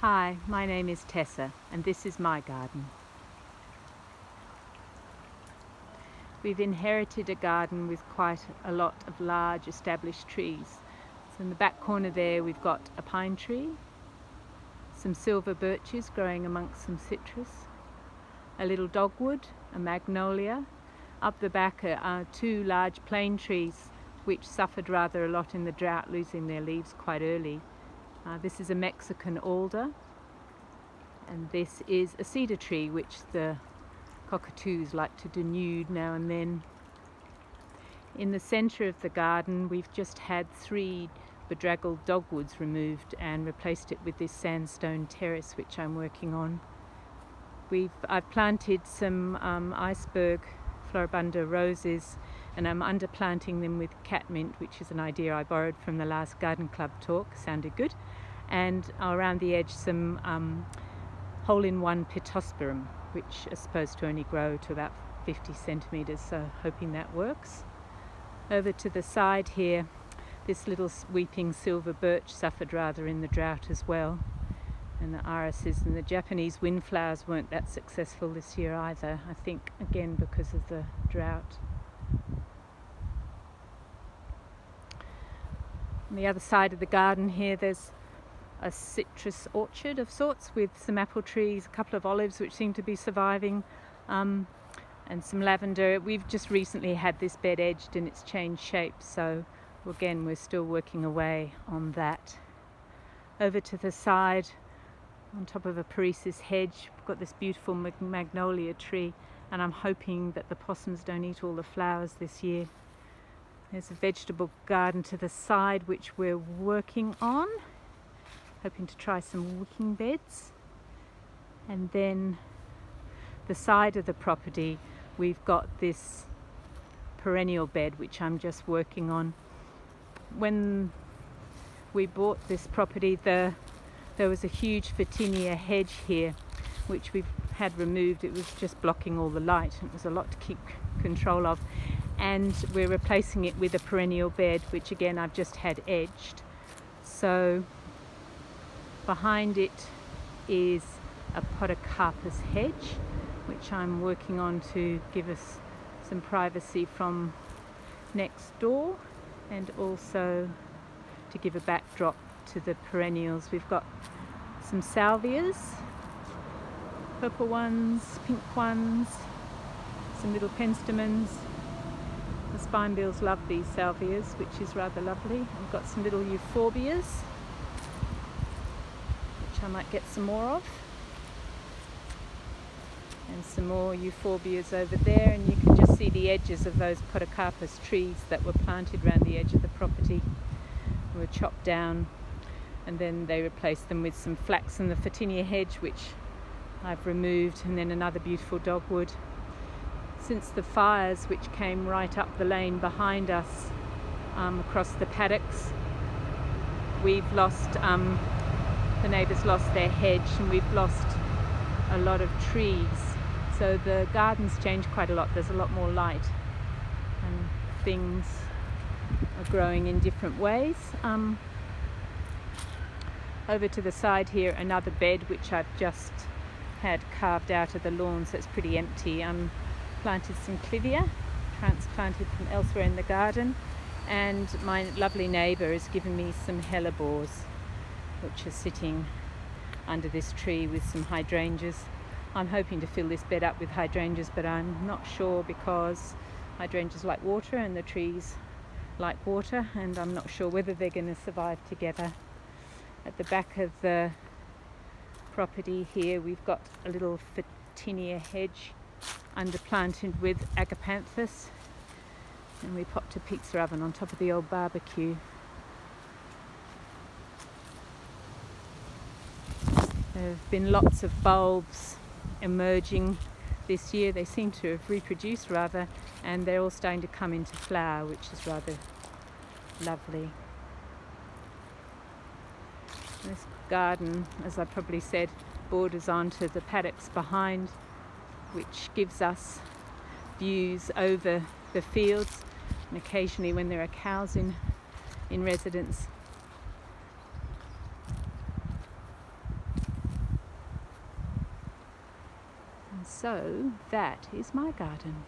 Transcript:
Hi, my name is Tessa and this is my garden. We've inherited a garden with quite a lot of large established trees. So in the back corner there we've got a pine tree, some silver birches growing amongst some citrus, a little dogwood, a magnolia. Up the back are two large plane trees which suffered rather a lot in the drought, losing their leaves quite early. This is a Mexican alder, and this is a cedar tree which the cockatoos like to denude now and then. In the centre of the garden we've just had 3 bedraggled dogwoods removed and replaced it with this sandstone terrace which I'm working on. I've planted some iceberg floribunda roses, and I'm underplanting them with catmint, which is an idea I borrowed from the last garden club talk. Sounded good. And around the edge some hole-in-one pittosporum, which is supposed to only grow to about 50 centimetres, so hoping that works. Over to the side here, this little weeping silver birch suffered rather in the drought as well, and the irises and the Japanese windflowers weren't that successful this year either, I think again because of the drought. On the other side of the garden here there's a citrus orchard of sorts with some apple trees, a couple of olives which seem to be surviving, and some lavender. We've just recently had this bed edged and it's changed shape, so again we're still working away on that. Over to the side, on top of a Paresis hedge, we've got this beautiful magnolia tree, and I'm hoping that the possums don't eat all the flowers this year. There's a vegetable garden to the side which we're working on, hoping to try some wicking beds. And then the side of the property we've got this perennial bed which I'm just working on. When we bought this property there was a huge Photinia hedge here which we've had removed. It was just blocking all the light. It was a lot to keep control of, and we're replacing it with a perennial bed which again I've just had edged. So behind it is a podocarpus hedge which I'm working on to give us some privacy from next door, and also to give a backdrop to the perennials. We've got some salvias, purple ones, pink ones, some little penstemons. The spinebills love these salvias, which is rather lovely. We've got some little euphorbias, which I might get some more of, and some more euphorbias over there, and you can just see the edges of those podocarpus trees that were planted around the edge of the property. They were chopped down and then they replaced them with some flax and the Photinia hedge which I've removed, and then another beautiful dogwood. Since the fires which came right up the lane behind us across the paddocks, we've lost, the neighbours lost their hedge and we've lost a lot of trees. So the garden's changed quite a lot. There's a lot more light and things are growing in different ways. Over to the side here, another bed which I've just had carved out of the lawn, so it's pretty empty. Planted some clivia, transplanted from elsewhere in the garden, and my lovely neighbour has given me some hellebores which are sitting under this tree with some hydrangeas. I'm hoping to fill this bed up with hydrangeas, but I'm not sure because hydrangeas like water and the trees like water, and I'm not sure whether they're going to survive together. At the back of the property here we've got a little Photinia hedge underplanted with agapanthus, and we popped a pizza oven on top of the old barbecue. There have been lots of bulbs emerging this year. They seem to have reproduced rather, and they're all starting to come into flower, which is rather lovely. This garden, as I probably said, borders onto the paddocks behind, which gives us views over the fields, and occasionally when there are cows in residence And so that is my garden.